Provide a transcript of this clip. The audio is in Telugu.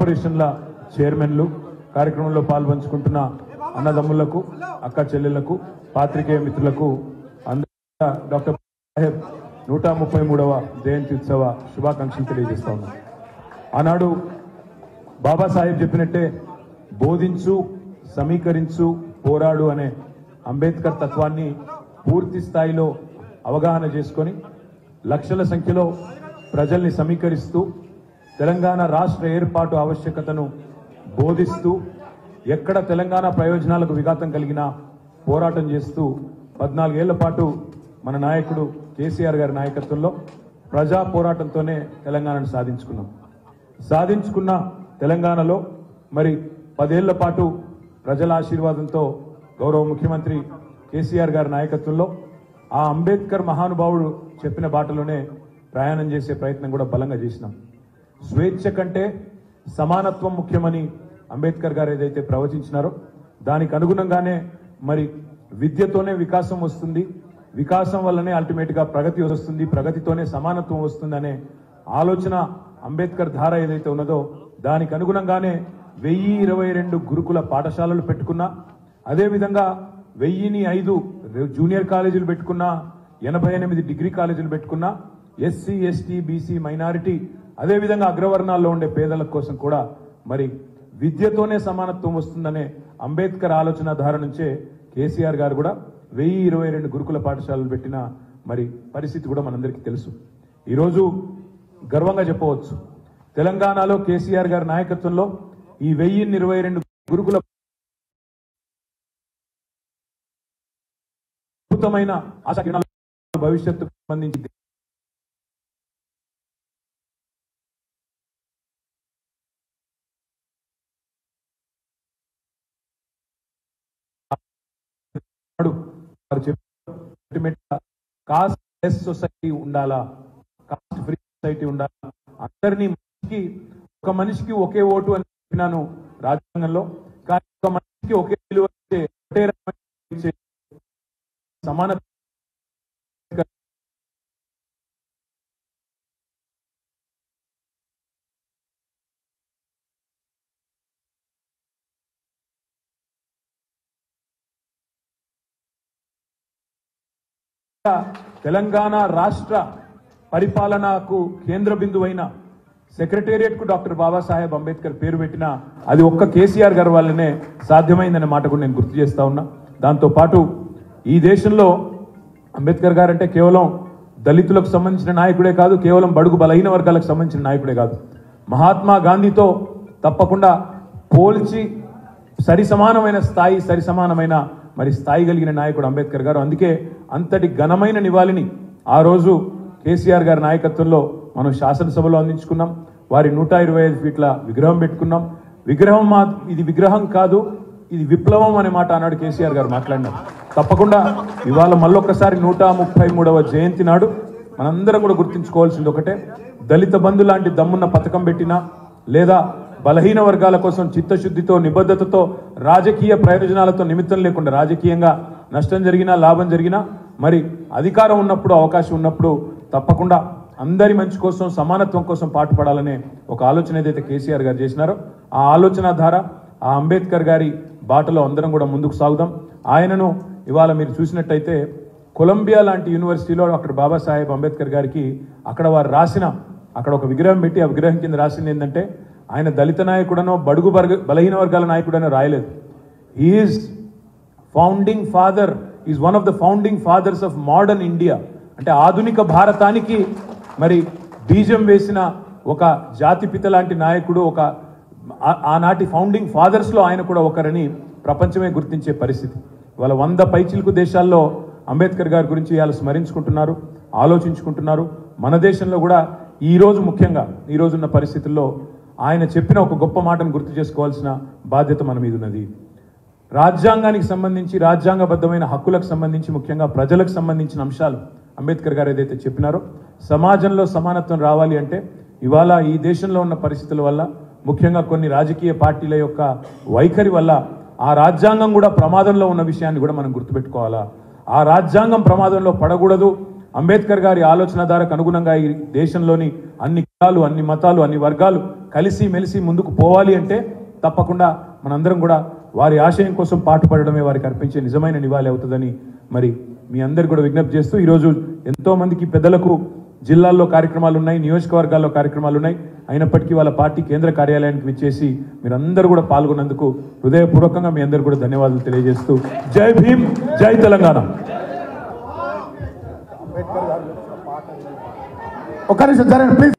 కార్పొరేషన్ల చైర్మన్లు, కార్యక్రమంలో పాల్పంచుకుంటున్న అన్నదమ్ములకు, అక్క చెల్లెళ్లకు, పాత్రికేయ మిత్రులకు అందరికీ డాక్టర్ సాహెబ్ 133వ జయంతి ఉత్సవ శుభాకాంక్షలు తెలియజేస్తా ఉన్నాను. ఆనాడు బాబాసాహెబ్ చెప్పినట్టే బోధించు, సమీకరించు, పోరాడు అనే అంబేద్కర్ తత్వాన్ని పూర్తి స్థాయిలో అవగాహన చేసుకొని లక్షల సంఖ్యలో ప్రజల్ని సమీకరిస్తూ తెలంగాణ రాష్ట్ర ఏర్పాటు ఆవశ్యకతను బోధిస్తూ ఎక్కడ తెలంగాణ ప్రయోజనాలకు విఘాతం కలిగినా పోరాటం చేస్తూ 14 ఏళ్ల పాటు మన నాయకుడు కేసీఆర్ గారి నాయకత్వంలో ప్రజా పోరాటంతోనే తెలంగాణను సాధించుకున్న తెలంగాణలో మరి 10 ఏళ్ల పాటు ప్రజల ఆశీర్వాదంతో గౌరవ ముఖ్యమంత్రి కేసీఆర్ గారి నాయకత్వంలో ఆ అంబేద్కర్ మహానుభావుడు చెప్పిన బాటలోనే ప్రయాణం చేసే ప్రయత్నం కూడా బలంగా చేసినాం. స్వేచ్ఛ కంటే సమానత్వం ముఖ్యమని అంబేద్కర్ గారు ఏదైతే ప్రవచించినారో దానికి అనుగుణంగానే మరి విద్యతోనే వికాసం వస్తుంది, వికాసం వల్లనే అల్టిమేట్ గా ప్రగతి వస్తుంది, ప్రగతితోనే సమానత్వం వస్తుందనే ఆలోచన అంబేద్కర్ ధార ఏదైతే ఉన్నదో దానికి అనుగుణంగానే 1022 గురుకుల పాఠశాలలు పెట్టుకున్నా, అదేవిధంగా 1005 జూనియర్ కాలేజీలు పెట్టుకున్నా, 88 డిగ్రీ కాలేజీలు పెట్టుకున్నా, ఎస్సీ, ఎస్టీ, బీసీ, మైనారిటీ, అదేవిధంగా అగ్రవర్ణాల్లో ఉండే పేదల కోసం కూడా మరి విద్యతోనే సమానత్వం వస్తుందనే అంబేద్కర్ ఆలోచన ధార నుంచే కేసీఆర్ గారు కూడా 1022 గురుకుల పాఠశాలలు పెట్టిన మరి పరిస్థితి కూడా మనందరికీ తెలుసు. ఈరోజు గర్వంగా చెప్పవచ్చు, తెలంగాణలో కేసీఆర్ గారి నాయకత్వంలో ఈ 1022 గురుకుల అద్భుతమైన ఆశాకిరణాల భవిష్యత్తుకు సంబంధించి కాస్ట్ లెస్ సొసైటీ ఉండాలా, కాస్ట్ ఫ్రీ సొసైటీ ఉండాలా, అందరినీ ఒక మనిషికి ఒకే ఓటు అని చెప్పినాను రాజ్యాంగంలో. కానీ ఒక మనిషికి ఒకే విలువ సమాన తెలంగాణ రాష్ట్ర పరిపాలనకు కేంద్ర బిందువైన సెక్రటేరియట్ కు డాక్టర్ బాబాసాహెబ్ అంబేద్కర్ పేరు పెట్టిన అది ఒక్క కేసీఆర్ గారి వల్లనే సాధ్యమైందనే మాట కూడా నేను గుర్తు చేస్తా ఉన్నా. దాంతో పాటు ఈ దేశంలో అంబేద్కర్ గారు అంటే కేవలం దళితులకు సంబంధించిన నాయకుడే కాదు, కేవలం బడుగు బలహీన వర్గాలకు సంబంధించిన నాయకుడే కాదు, మహాత్మా గాంధీతో తప్పకుండా పోల్చి సరిసమానమైన స్థాయి కలిగిన నాయకుడు అంబేద్కర్ గారు. అందుకే అంతటి ఘనమైన నివాళిని ఆ రోజు కేసీఆర్ గారి నాయకత్వంలో మనం శాసనసభలో అందించుకున్నాం. వారి 125 ఫీట్ల విగ్రహం పెట్టుకున్నాం. ఇది విగ్రహం కాదు, ఇది విప్లవం అనే మాట ఆనాడు కేసీఆర్ గారు మాట్లాడినారు. తప్పకుండా ఇవాళ మళ్ళొక్కసారి 133వ జయంతి నాడు మనందరం కూడా గుర్తుంచుకోవాల్సింది ఒకటే, దళిత బంధు లాంటి దమ్మున్న పథకం పెట్టినా లేదా బలహీన వర్గాల కోసం చిత్తశుద్ధితో, నిబద్ధతతో, రాజకీయ ప్రయోజనాలతో నిమిత్తం లేకుండా రాజకీయంగా నష్టం జరిగినా లాభం జరిగినా మరి అధికారం ఉన్నప్పుడు, అవకాశం ఉన్నప్పుడు తప్పకుండా అందరి మంచి కోసం, సమానత్వం కోసం పాటుపడాలనే ఒక ఆలోచన ఏదైతే కేసీఆర్ గారు చేసినారో ఆ ఆలోచన ధార, ఆ అంబేద్కర్ గారి బాటలో అందరం కూడా ముందుకు సాగుదాం. ఆయనను ఇవాళ మీరు చూసినట్టయితే కొలంబియా లాంటి యూనివర్సిటీలో డాక్టర్ బాబాసాహెబ్ అంబేద్కర్ గారికి అక్కడ ఒక విగ్రహం పెట్టి ఆ విగ్రహం కింద రాసింది ఏంటంటే ఆయన దళిత నాయకుడనో బడుగు బలహీన వర్గాల నాయకుడనో రాయలేదు. Is founding father, is one of the founding fathers of modern India. అంటే ఆధునిక భారతానికి మరి బీజం వేసిన ఒక జాతిపిత లాంటి నాయకుడు, ఒక ఆనాటి ఫౌండింగ్ ఫాదర్స్లో ఆయన కూడా ఒకరని ప్రపంచమే గుర్తించే పరిస్థితి. వాళ్ళ 100 పైచిలుకు దేశాల్లో అంబేద్కర్ గారి గురించి ఇవాళ స్మరించుకుంటున్నారు, ఆలోచించుకుంటున్నారు. మన దేశంలో కూడా ఈరోజు ముఖ్యంగా ఈ రోజున్న పరిస్థితుల్లో ఆయన చెప్పిన ఒక గొప్ప మాటను గుర్తు చేసుకోవాల్సిన బాధ్యత మన మీద ఉన్నది. రాజ్యాంగానికి సంబంధించి, రాజ్యాంగబద్ధమైన హక్కులకు సంబంధించి, ముఖ్యంగా ప్రజలకు సంబంధించిన అంశాలు అంబేద్కర్ గారు ఏదైతే చెప్పినారో సమాజంలో సమానత్వం రావాలి అంటే ఇవాళ ఈ దేశంలో ఉన్న పరిస్థితుల వల్ల, ముఖ్యంగా కొన్ని రాజకీయ పార్టీల యొక్క వైఖరి వల్ల ఆ రాజ్యాంగం కూడా ప్రమాదంలో ఉన్న విషయాన్ని కూడా మనం గుర్తుపెట్టుకోవాలా. ఆ రాజ్యాంగం ప్రమాదంలో పడకూడదు. అంబేద్కర్ గారి ఆలోచన ధారకు అనుగుణంగా ఈ దేశంలోని అన్ని కులాలు, అన్ని మతాలు, అన్ని వర్గాలు కలిసి మెలిసి ముందుకు పోవాలి అంటే తప్పకుండా మనందరం కూడా వారి ఆశయం కోసం పాటుపడడమే వారికి అర్పించే నిజమైన నివాళి అవుతుందని మరి మీ అందరు కూడా విజ్ఞప్తి చేస్తూ ఈరోజు ఎంతోమందికి పెద్దలకు జిల్లాల్లో కార్యక్రమాలు ఉన్నాయి, నియోజకవర్గాల్లో కార్యక్రమాలు ఉన్నాయి. అయినప్పటికీ వాళ్ళ పార్టీ కేంద్ర కార్యాలయానికి విచ్చేసి మీరందరూ కూడా పాల్గొన్నందుకు హృదయపూర్వకంగా మీ అందరు కూడా ధన్యవాదాలు తెలియజేస్తూ జై భీమ్, జై తెలంగాణ. ఒక నిమిషం జరగండి ప్లీజ్.